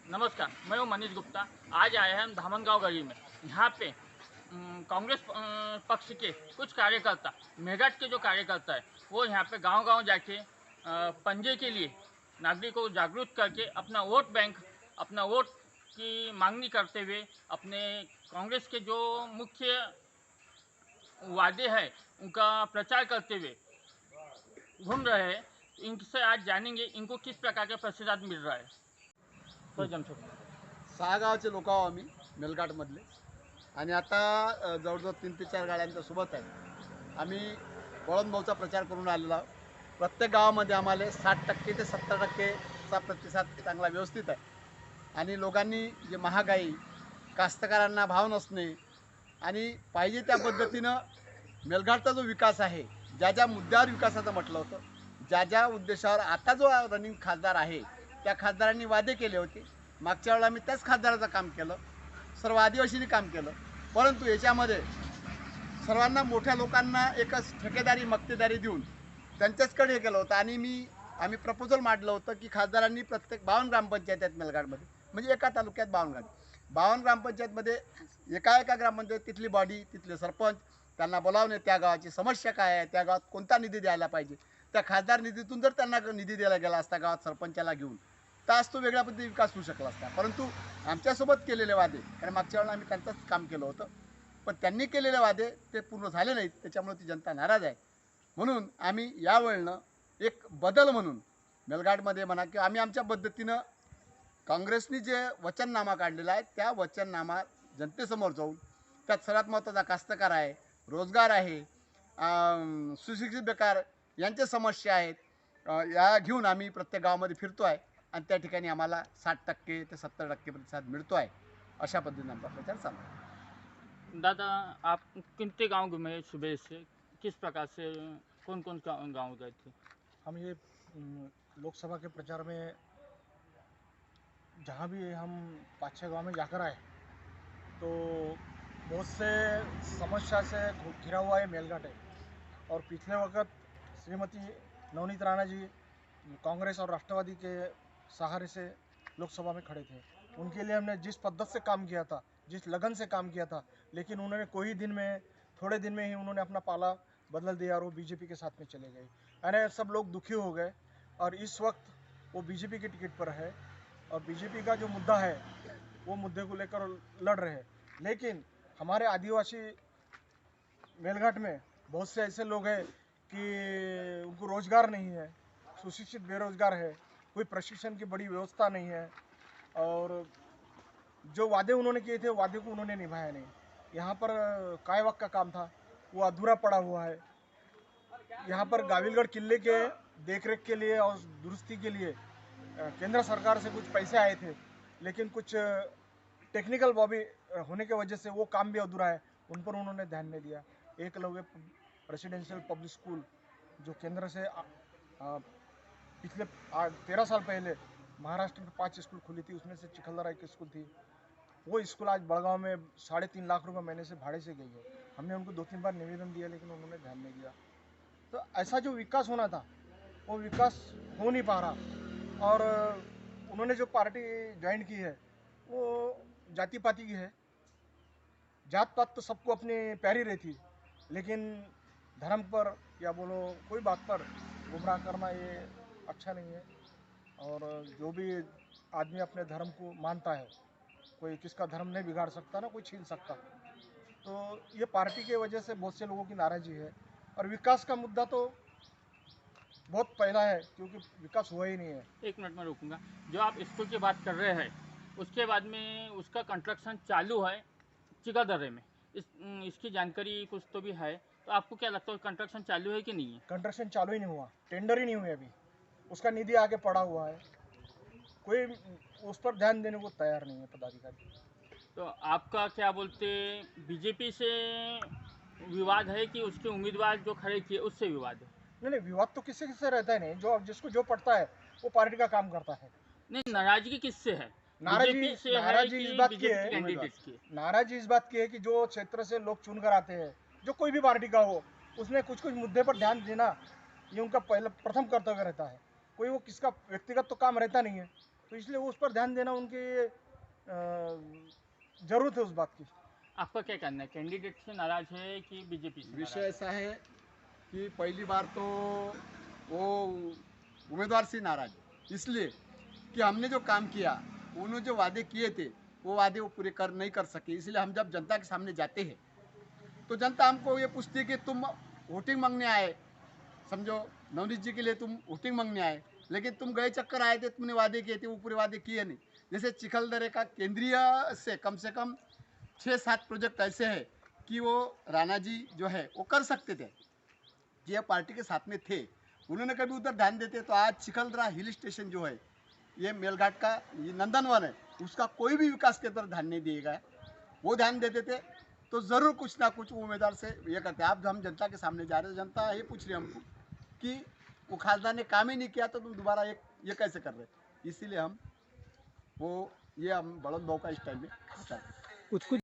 नमस्कार, मैं हूँ मनीष गुप्ता। आज आए हैं हम धामनगांव गली में। यहाँ पे कांग्रेस पक्ष के कुछ कार्यकर्ता, मेरठ के जो कार्यकर्ता है, वो यहाँ पे गांव-गांव जाके पंजे के लिए नागरिकों को जागरूक करके अपना वोट बैंक, अपना वोट की मांगनी करते हुए अपने कांग्रेस के जो मुख्य वादे हैं, उनका प्रचार करते हुए घूम रहे हैं। इनसे आज जानेंगे इनको किस प्रकार का प्रतिसाद मिल रहा है। तो जमशेद 6 गावाचे लोक आहो आम्ही मेलघाटमधले आणि आता जवळजवळ 3 ते 4 गाड्यांच्या सोबत आहे. आम्ही बळवंत प्रचार करून आलेलो आहोत. प्रत्येक गावामध्ये आम्हाला 60% ते 70%चा प्रतिसाद चांगला व्यवस्थित आहे. आणि लोकांनी जे महागाई, कास्तकारांना भाव नसणे आणि पाहिजे त्या पद्धतीनं मेलघाटचा जो विकास आहे, ज्या ज्या मुद्द्यावर विकासाचं म्हटलं होतं, ज्या ज्या उद्देशावर आता जो रनिंग खासदार आहे, त्या खासदारांनी वादे केले होते. मागच्या वेळेला आम्ही त्याच खासदाराचं काम केलं, सर्व आदिवासींनी काम केलं. परंतु याच्यामध्ये सर्वांना मोठ्या लोकांना एकच ठेकेदारी मक्तेदारी देऊन त्यांच्याचकडे हे केलं होतं. आणि आम्ही प्रपोजल मांडलं होतं की खासदारांनी प्रत्येक 52 ग्रामपंचायत आहेत मेलघाटमध्ये, म्हणजे एका तालुक्यात 52 ग्रामपंचायतमध्ये एका ग्रामपंचायत तिथली बॉडी, तिथले सरपंच त्यांना बोलावणे, त्या गावाची समस्या काय आहे, त्या गावात कोणता निधी द्यायला पाहिजे, त्या खासदार निधीतून जर त्यांना निधी द्यायला गेला असता गावात सरपंचाला घेऊन, तर आज तो वेगळ्या पद्धतीने विकास होऊ शकला असता. परंतु आमच्यासोबत केलेले वादे, कारण मागच्या वेळेला आम्ही त्यांचंच काम केलं होतं, पण त्यांनी केलेले वादे ते पूर्ण झाले नाहीत. त्याच्यामुळे ती जनता नाराज आहे. म्हणून आम्ही यावेळेनं एक बदल म्हणून मेलघाटमध्ये म्हणा किंवा आम्ही आमच्या पद्धतीनं काँग्रेसनी जे वचननामा काढलेला आहे, त्या वचननामा जनतेसमोर जाऊन त्यात सर्वात महत्त्वाचा कास्तकार आहे, रोजगार आहे, सुशिक्षित बेकार यांच्या समस्या आहेत, या घेऊन आम्ही प्रत्येक गावामध्ये फिरतो आहे आणि त्या ठिकाणी आम्हाला 60% ते 70% प्रतिसाद मिळतो आहे. अशा पद्धतीने आमचा प्रचार चालू आहे. दादा, आप कितने गांव घूमे सुबह से? किस प्रकार से कौन कौन गांव गए थे? हम ये लोकसभा के प्रचार में जहाँ भी हम 5-6 गांव में जाकर आए तो बहुत से समस्या से घिरा हुआ है मेलघाट है। और पिछले वक्त श्रीमती नवनीत राणा जी कांग्रेस और राष्ट्रवादी के सहारे से लोकसभा में खड़े थे। उनके लिए हमने जिस पद्धत से काम किया था, जिस लगन से काम किया था, लेकिन उन्होंने थोड़े दिन में ही उन्होंने अपना पाला बदल दिया और वो बीजेपी के साथ में चले गए। यानी सब लोग दुखी हो गए और इस वक्त वो बीजेपी के टिकट पर है और बीजेपी का जो मुद्दा है वो मुद्दे को लेकर लड़ रहे हैं। लेकिन हमारे आदिवासी मेलघाट में बहुत से ऐसे लोग हैं कि उनको रोज़गार नहीं है, सुशिक्षित बेरोजगार है, कोई प्रशिक्षण की बड़ी व्यवस्था नहीं है और जो वादे उन्होंने किए थे वादे को उन्होंने निभाया नहीं। यहाँ पर कायवक का काम था वो अधूरा पड़ा हुआ है। यहाँ पर गाविलगढ़ किले के देखरेख के लिए और दुरुस्ती के लिए केंद्र सरकार से कुछ पैसे आए थे, लेकिन कुछ टेक्निकल बॉबी होने की वजह से वो काम भी अधूरा है, उन पर उन्होंने ध्यान नहीं दिया। एकलव्य रेसिडेंशियल पब्लिक स्कूल जो केंद्र से पिछले 13 साल पहले महाराष्ट्र में 5 स्कूल खुली थी, उसमें से चिखलदरा एक स्कूल थी, वो स्कूल आज बड़गांव में 3.5 लाख रुपए महीने से भाड़े से गई है। हमने उनको 2-3 बार निवेदन दिया लेकिन उन्होंने ध्यान नहीं दिया। तो ऐसा जो विकास होना था वो विकास हो नहीं पा रहा। और उन्होंने जो पार्टी ज्वाइन की है वो जाति पाति की है। जात पात तो सबको अपनी प्यारी रहती, लेकिन धर्म पर या बोलो कोई बात पर गुमराह करना ये अच्छा नहीं है। और जो भी आदमी अपने धर्म को मानता है, कोई किसका धर्म नहीं बिगाड़ सकता ना कोई छीन सकता। तो ये पार्टी के वजह से बहुत से लोगों की नाराज़गी है और विकास का मुद्दा तो बहुत पहला है क्योंकि विकास हुआ ही नहीं है। एक मिनट में रुकूंगा। जो आप स्कूल की बात कर रहे हैं, उसके बाद में उसका कंस्ट्रक्शन चालू है चिकादर्रे में। इसकी जानकारी कुछ तो भी है, तो आपको क्या लगता है कंस्ट्रक्शन चालू है कि नहीं है? कंस्ट्रक्शन चालू ही नहीं हुआ, टेंडर ही नहीं हुए अभी, उसका निधि आगे पड़ा हुआ है, कोई उस पर ध्यान देने को तैयार नहीं है पदाधिकारी। तो आपका क्या बोलते, बीजेपी से विवाद है कि उसके उम्मीदवार जो खड़े किए उससे विवाद है? नहीं, विवाद तो किससे किससे रहता है नहीं, जो जिसको जो पड़ता है वो पार्टी का काम करता है। नहीं, नाराजगी किससे है? नाराजगी बीजेपी से है नाराजगी कि इस बात की बीजेपी है, कैंडिडेट की? नाराजगी इस बात की है कि जो क्षेत्र से लोग चुन कर आते हैं, जो कोई भी पार्टी का हो, उसमें कुछ कुछ मुद्दे पर ध्यान देना ये उनका पहला प्रथम कर्तव्य रहता है। कोई वो किसका व्यक्तिगत तो काम रहता नहीं है, तो इसलिए उस पर ध्यान देना उनकी ज़रूरत है उस बात की। आपका क्या कहना है, कैंडिडेट से नाराज है कि बीजेपी से विषय नाराज है? ऐसा है कि पहली बार तो वो उम्मीदवार से नाराज है, इसलिए कि हमने जो काम किया, उन्होंने जो वादे किए थे वो वादे वो पूरे कर नहीं कर सके। इसलिए हम जब जनता के सामने जाते हैं तो जनता हमको ये पूछती है कि तुम वोटिंग मांगने आए, समझो नवनीत जी के लिए तुम वोटिंग मांगने आए, लेकिन तुम गए चक्कर आए थे, तुमने वादे किए थे, वो पूरे वादे किए नहीं। जैसे चिखलदरे का केंद्रीय से कम 6-7 प्रोजेक्ट ऐसे हैं कि वो राणा जी जो है वो कर सकते थे, ये पार्टी के साथ में थे, उन्होंने कभी उधर ध्यान देते। तो आज चिखलदरा हिल स्टेशन जो है, ये मेलघाट का ये नंदनवन है, उसका कोई भी विकास के तरफ ध्यान नहीं दिएगा है, वो ध्यान देते थे तो ज़रूर कुछ ना कुछ उम्मीदवार से ये करते। आप हम जनता के सामने जा रहे हैं, जनता ये पूछ रही है हमको कि वो खासदार ने काम ही नहीं किया तो तुम दोबारा ये कैसे कर रहे, इसीलिए हम वो ये हम बड़न भाव का इस टाइम में चाहते हैं। कुछ